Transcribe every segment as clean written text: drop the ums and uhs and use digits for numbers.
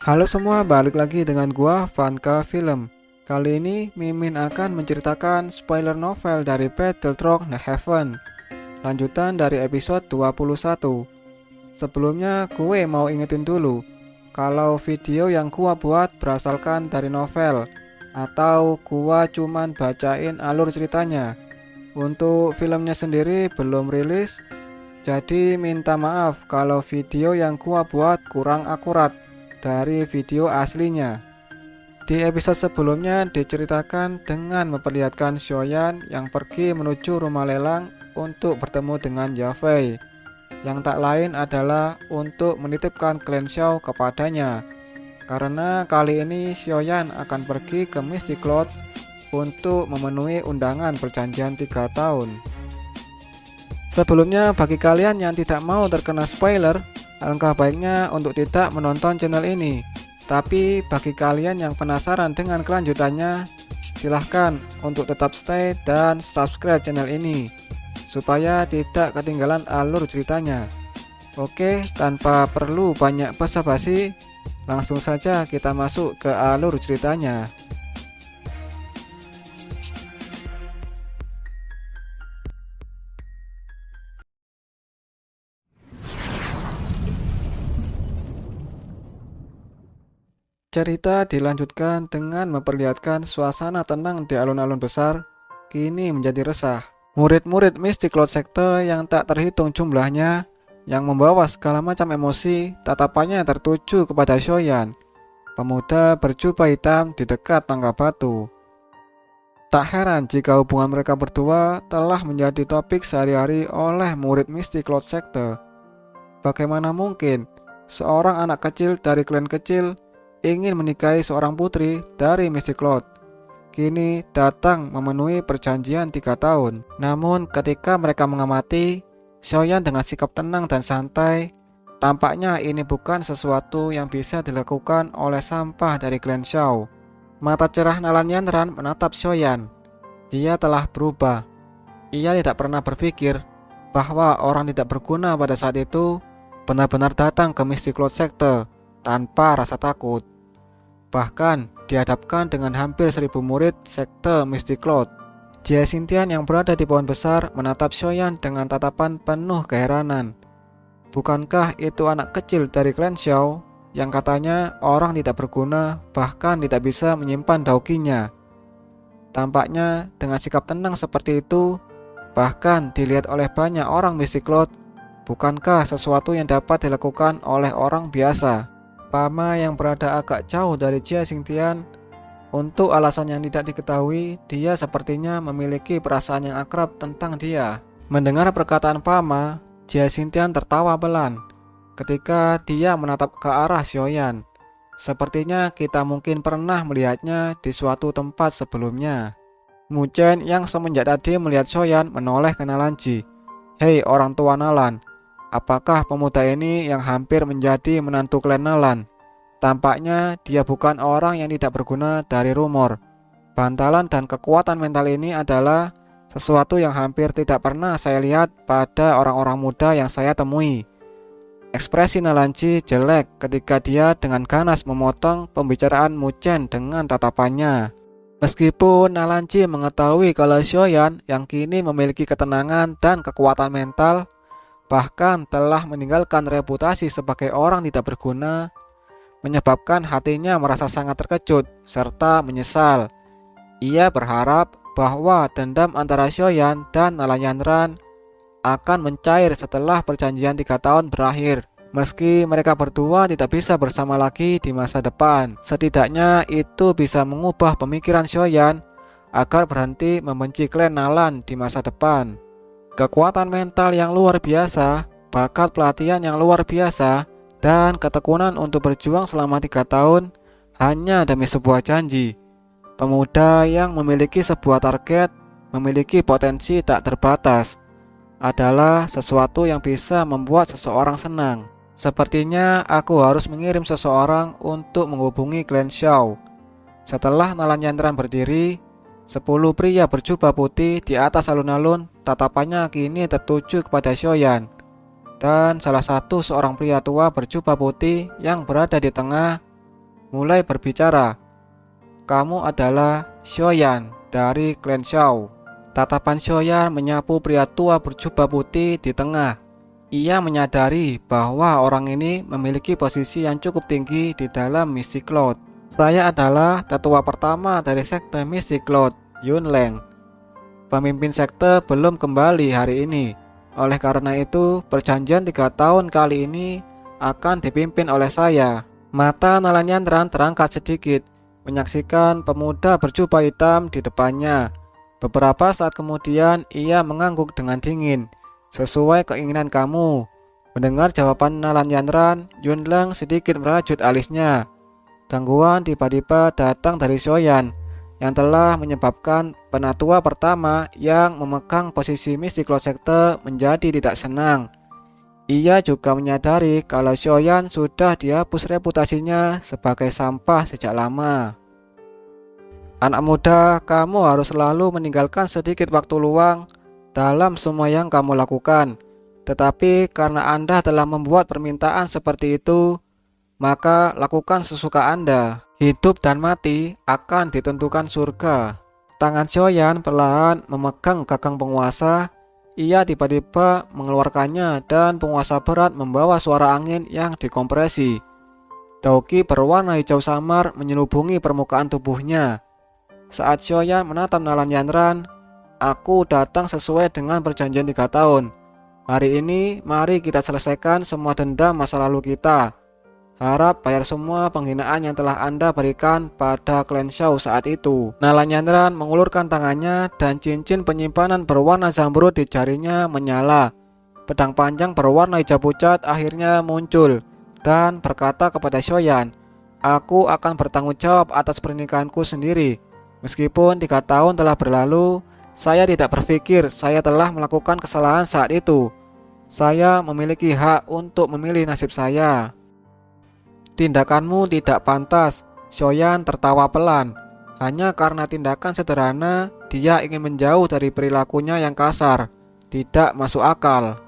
Halo semua, balik lagi dengan gua Vanka Film. Kali ini Mimin akan menceritakan spoiler novel dari Battlefield Heaven, lanjutan dari episode 21. Sebelumnya gue mau ingetin dulu kalau video yang gua buat berasalkan dari novel atau gua cuman bacain alur ceritanya. Untuk filmnya sendiri belum rilis, jadi minta maaf kalau video yang gua buat kurang akurat dari video aslinya. Di episode sebelumnya diceritakan dengan memperlihatkan Shoyan yang pergi menuju rumah lelang untuk bertemu dengan Yafei, yang tak lain adalah untuk menitipkan Clan Xiao kepadanya. Karena kali ini Shoyan akan pergi ke Mystic Cloud untuk memenuhi undangan perjanjian 3 tahun. Sebelumnya, bagi kalian yang tidak mau terkena spoiler, alangkah baiknya untuk tidak menonton channel ini. Tapi bagi kalian yang penasaran dengan kelanjutannya, silahkan untuk tetap stay dan subscribe channel ini supaya tidak ketinggalan alur ceritanya. Oke, tanpa perlu banyak basa-basi, langsung saja kita masuk ke alur ceritanya. Cerita dilanjutkan dengan memperlihatkan suasana tenang di alun-alun besar kini menjadi resah. Murid-murid Mystic Cloud Sector yang tak terhitung jumlahnya, yang membawa segala macam emosi, tatapannya tertuju kepada Shoyan, pemuda berjubah hitam di dekat tangga batu. Tak heran jika hubungan mereka berdua telah menjadi topik sehari-hari oleh murid Mystic Cloud Sector. Bagaimana mungkin seorang anak kecil dari klan kecil ingin menikahi seorang putri dari Mystic Cloud, kini datang memenuhi perjanjian 3 tahun. Namun ketika mereka mengamati Shoyan dengan sikap tenang dan santai, tampaknya ini bukan sesuatu yang bisa dilakukan oleh sampah dari klan Xiao. Mata cerah Nalan Yanran menatap Shoyan. Dia telah berubah. Ia tidak pernah berpikir bahwa orang tidak berguna pada saat itu benar-benar datang ke Mystic Cloud Sector tanpa rasa takut. Bahkan dihadapkan dengan hampir 1000 murid sekte Mystic Cloud. Jia Xingtian yang berada di pohon besar menatap Shoyan dengan tatapan penuh keheranan. Bukankah itu anak kecil dari klan Xiao yang katanya orang tidak berguna, bahkan tidak bisa menyimpan daukinya? Tampaknya dengan sikap tenang seperti itu, bahkan dilihat oleh banyak orang Mystic Cloud, bukankah sesuatu yang dapat dilakukan oleh orang biasa? Pama yang berada agak jauh dari Jia Xingtian, untuk alasan yang tidak diketahui, dia sepertinya memiliki perasaan yang akrab tentang dia. Mendengar perkataan Pama, Jia Xingtian tertawa pelan ketika dia menatap ke arah Shoyan. Sepertinya kita mungkin pernah melihatnya di suatu tempat sebelumnya. Mu Chen yang semenjak tadi melihat Shoyan menoleh ke Nalanji. Hei orang tua Nalan, apakah pemuda ini yang hampir menjadi menantu klan Nalan? Tampaknya dia bukan orang yang tidak berguna dari rumor. Bantalan dan kekuatan mental ini adalah sesuatu yang hampir tidak pernah saya lihat pada orang-orang muda yang saya temui. Ekspresi Nalanji jelek ketika dia dengan ganas memotong pembicaraan Mu Chen dengan tatapannya. Meskipun Nalanji mengetahui kalau Shoyan yang kini memiliki ketenangan dan kekuatan mental, bahkan telah meninggalkan reputasi sebagai orang tidak berguna, menyebabkan hatinya merasa sangat terkejut serta menyesal. Ia berharap bahwa dendam antara Shoyan dan Nalan Yanran akan mencair setelah perjanjian 3 tahun berakhir. Meski mereka berdua tidak bisa bersama lagi di masa depan, setidaknya itu bisa mengubah pemikiran Shoyan agar berhenti membenci klan Nalan di masa depan. Kekuatan mental yang luar biasa, bakat pelatihan yang luar biasa, dan ketekunan untuk berjuang selama 3 tahun hanya demi sebuah janji. Pemuda yang memiliki sebuah target, memiliki potensi tak terbatas, adalah sesuatu yang bisa membuat seseorang senang. Sepertinya aku harus mengirim seseorang untuk menghubungi klan Xiao. Setelah Nalan Yanran berdiri, 10 pria berjubah putih di atas alun-alun tatapannya kini tertuju kepada Shoyan. Dan salah satu seorang pria tua berjubah putih yang berada di tengah mulai berbicara. Kamu adalah Xiaoyan dari klan Shao. Tatapan Xiaoyan menyapu pria tua berjubah putih di tengah. Ia menyadari bahwa orang ini memiliki posisi yang cukup tinggi di dalam Mystic Cloud. Saya adalah tetua pertama dari sekte Mystic Cloud, Yunleng. Pemimpin sekte belum kembali hari ini. Oleh karena itu, perjanjian 3 tahun kali ini akan dipimpin oleh saya. Mata Nalanyandran terangkat sedikit, menyaksikan pemuda berjubah hitam di depannya. Beberapa saat kemudian, ia mengangguk dengan dingin. Sesuai keinginan kamu. Mendengar jawaban Nalanyandran, Yunleng sedikit merajut alisnya. Gangguan tiba-tiba datang dari Xiaoyan yang telah menyebabkan penatua pertama yang memegang posisi Mystic Cloud Sector menjadi tidak senang. Ia juga menyadari kalau Xiaoyan sudah dihapus reputasinya sebagai sampah sejak lama. Anak muda, kamu harus selalu meninggalkan sedikit waktu luang dalam semua yang kamu lakukan. Tetapi karena Anda telah membuat permintaan seperti itu, maka lakukan sesuka Anda. Hidup dan mati akan ditentukan surga. Tangan Xiaoyan perlahan memegang gagang penguasa. Ia tiba-tiba mengeluarkannya dan penguasa berat membawa suara angin yang dikompresi. Dauki berwarna hijau samar menyelubungi permukaan tubuhnya. Saat Xiaoyan menatap Nalanyandran, aku datang sesuai dengan perjanjian 3 tahun. Hari ini, mari kita selesaikan semua dendam masa lalu kita. Harap bayar semua penghinaan yang telah Anda berikan pada klan Shao saat itu. Nalanyandran mengulurkan tangannya dan cincin penyimpanan berwarna zamrud di jarinya menyala. Pedang panjang berwarna hijau pucat akhirnya muncul dan berkata kepada Xiaoyan, aku akan bertanggung jawab atas pernikahanku sendiri. Meskipun 3 tahun telah berlalu, saya tidak berpikir saya telah melakukan kesalahan saat itu. Saya memiliki hak untuk memilih nasib saya. Tindakanmu tidak pantas. Xiaoyan tertawa pelan. Hanya karena tindakan sederhana, dia ingin menjauh dari perilakunya yang kasar. Tidak masuk akal.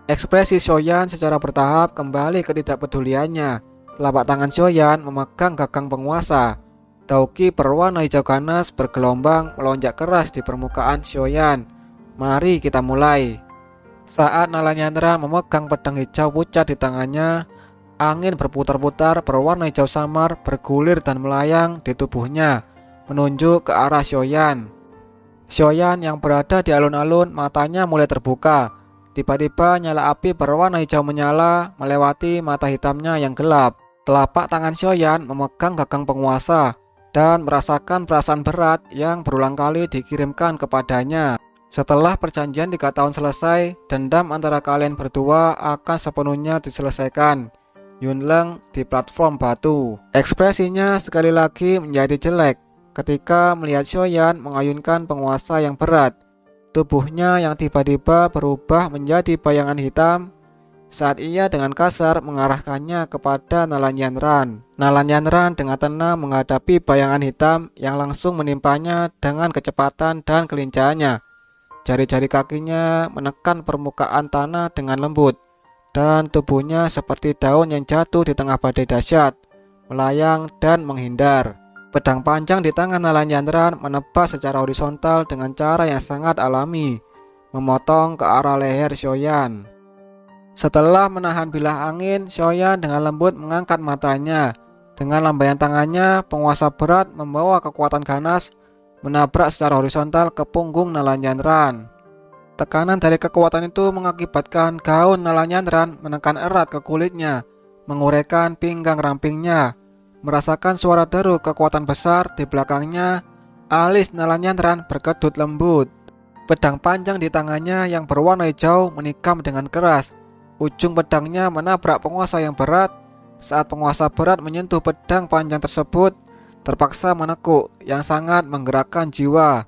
Ekspresi Xiaoyan secara bertahap kembali ke ketidakpeduliannya. Telapak tangan Xiaoyan memegang gagang penguasa. Dauki berwarna hijau ganas bergelombang melonjak keras di permukaan Xiaoyan. Mari kita mulai. Saat Nalanyandran memegang pedang hijau pucat di tangannya, angin berputar-putar berwarna hijau samar bergulir dan melayang di tubuhnya, menunjuk ke arah Xiaoyan. Xiaoyan yang berada di alun-alun matanya mulai terbuka. Tiba-tiba nyala api berwarna hijau menyala melewati mata hitamnya yang gelap. Telapak tangan Xiaoyan memegang gagang penguasa dan merasakan perasaan berat yang berulang kali dikirimkan kepadanya. Setelah perjanjian 3 tahun selesai, dendam antara kalian berdua akan sepenuhnya diselesaikan. Yunleng di platform batu. Ekspresinya sekali lagi menjadi jelek ketika melihat Xiaoyan mengayunkan penguasa yang berat. Tubuhnya yang tiba-tiba berubah menjadi bayangan hitam saat ia dengan kasar mengarahkannya kepada Nalanyandran. Nalanyandran dengan tenang menghadapi bayangan hitam yang langsung menimpanya dengan kecepatan dan kelincahannya. Jari-jari kakinya menekan permukaan tanah dengan lembut, dan tubuhnya seperti daun yang jatuh di tengah badai dahsyat, melayang dan menghindar. Pedang panjang di tangan Nalanyandran menebas secara horizontal dengan cara yang sangat alami, memotong ke arah leher Xiaoyan. Setelah menahan bilah angin, Xiaoyan dengan lembut mengangkat matanya. Dengan lambaian tangannya, penguasa berat membawa kekuatan ganas menabrak secara horizontal ke punggung Nalanyandran. Tekanan dari kekuatan itu mengakibatkan gaun Nalanyandran menekan erat ke kulitnya, menguraikan pinggang rampingnya. Merasakan suara deru kekuatan besar di belakangnya, alis Nalanyandran berkedut lembut. Pedang panjang di tangannya yang berwarna hijau menikam dengan keras. Ujung pedangnya menabrak penguasa yang berat. Saat penguasa berat menyentuh pedang panjang tersebut, terpaksa menekuk yang sangat menggerakkan jiwa,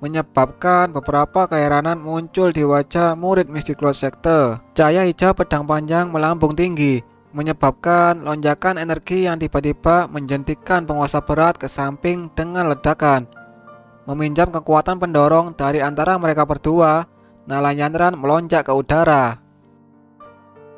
menyebabkan beberapa keheranan muncul di wajah murid Mystic Cloud Sector. Cahaya hijau pedang panjang melambung tinggi, menyebabkan lonjakan energi yang tiba-tiba menjentikan penguasa berat ke samping dengan ledakan. Meminjam kekuatan pendorong dari antara mereka berdua, Nalanyandran melonjak ke udara.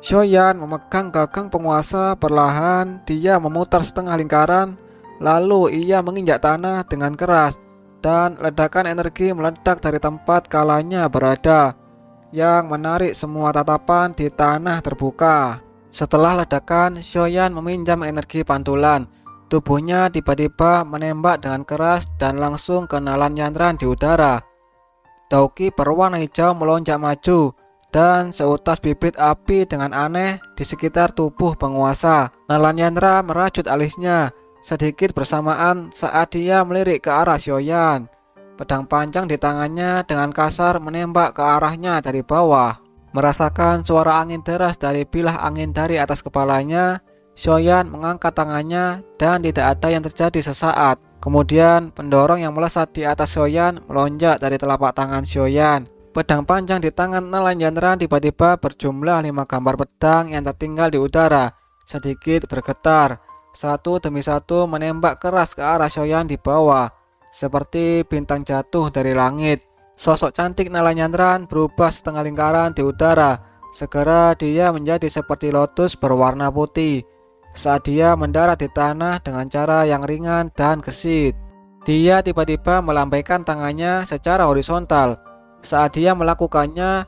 Shoyan memegang gagang penguasa, perlahan dia memutar setengah lingkaran, lalu ia menginjak tanah dengan keras, dan ledakan energi meledak dari tempat kalanya berada, yang menarik semua tatapan di tanah terbuka. Setelah ledakan, Shoyan meminjam energi pantulan. Tubuhnya tiba-tiba menembak dengan keras dan langsung ke Nalan Yandran di udara. Dauki berwarna hijau melonjak maju, dan seutas bibit api dengan aneh di sekitar tubuh penguasa. Nalan Yandra merajut alisnya sedikit bersamaan saat dia melirik ke arah Shoyan. Pedang panjang di tangannya dengan kasar menembak ke arahnya dari bawah. Merasakan suara angin deras dari bilah angin dari atas kepalanya, Shoyan mengangkat tangannya dan tidak ada yang terjadi sesaat. Kemudian pendorong yang melesat di atas Shoyan melonjak dari telapak tangan Shoyan. Pedang panjang di tangan Nalan Yandran tiba-tiba berjumlah 5 gambar pedang yang tertinggal di udara, sedikit bergetar, satu demi satu menembak keras ke arah Shoyan di bawah, seperti bintang jatuh dari langit. Sosok cantik Nalan Yandran berubah setengah lingkaran di udara. Segera dia menjadi seperti lotus berwarna putih. Saat dia mendarat di tanah dengan cara yang ringan dan gesit, dia tiba-tiba melambaikan tangannya secara horizontal. Saat dia melakukannya,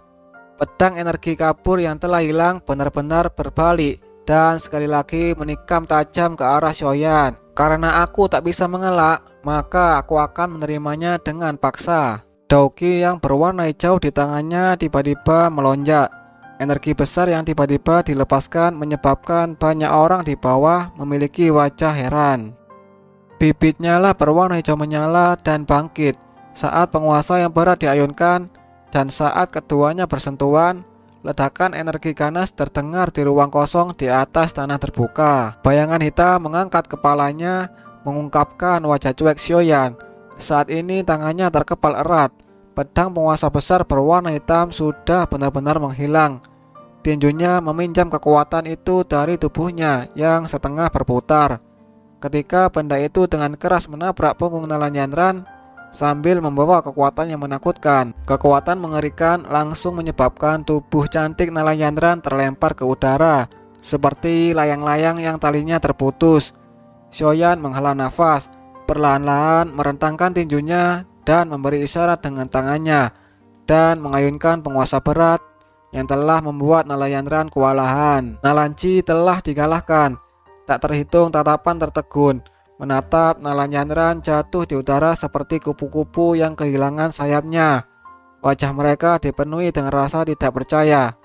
pedang energi kabur yang telah hilang benar-benar berbalik dan sekali lagi menikam tajam ke arah Shoyan. Karena aku tak bisa mengelak, maka aku akan menerimanya dengan paksa. Dauki yang berwarna hijau di tangannya tiba-tiba melonjak. Energi besar yang tiba-tiba dilepaskan menyebabkan banyak orang di bawah memiliki wajah heran. Bibit nyala berwarna hijau menyala dan bangkit saat penguasa yang berat diayunkan, dan saat keduanya bersentuhan, ledakan energi ganas terdengar di ruang kosong di atas tanah terbuka. Bayangan hitam mengangkat kepalanya, mengungkapkan wajah cuek Shoyan. Saat ini tangannya terkepal erat. Pedang penguasa besar berwarna hitam sudah benar-benar menghilang. Tinjunya meminjam kekuatan itu dari tubuhnya yang setengah berputar. Ketika benda itu dengan keras menabrak punggung Nalan Yandran sambil membawa kekuatan yang menakutkan. Kekuatan mengerikan langsung menyebabkan tubuh cantik Nalan Yandran terlempar ke udara, seperti layang-layang yang talinya terputus. Shoyan menghela nafas, perlahan-lahan merentangkan tinjunya dan memberi isyarat dengan tangannya, dan mengayunkan penguasa berat yang telah membuat Nalan Yandran kewalahan. Nalanci telah dikalahkan. Tak terhitung tatapan tertegun menatap Nalan Yandran jatuh di udara seperti kupu-kupu yang kehilangan sayapnya. Wajah mereka dipenuhi dengan rasa tidak percaya.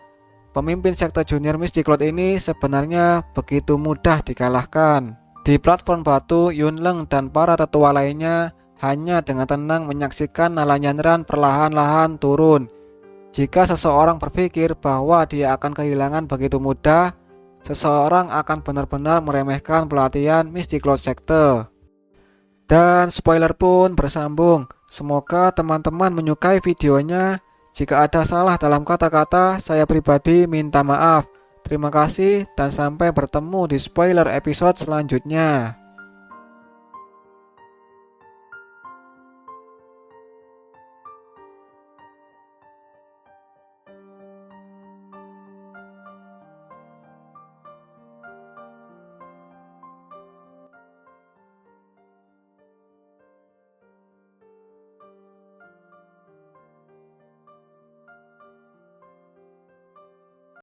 Pemimpin sekte junior Mystic Cloud ini sebenarnya begitu mudah dikalahkan. Di platform batu, Yunleng dan para tetua lainnya hanya dengan tenang menyaksikan Nalan Yandran perlahan-lahan turun. Jika seseorang berpikir bahwa dia akan kehilangan begitu mudah, seseorang akan benar-benar meremehkan pelatihan Mystic Cloud Sector. Dan spoiler pun bersambung. Semoga teman-teman menyukai videonya. Jika ada salah dalam kata-kata, saya pribadi minta maaf. Terima kasih dan sampai bertemu di spoiler episode selanjutnya.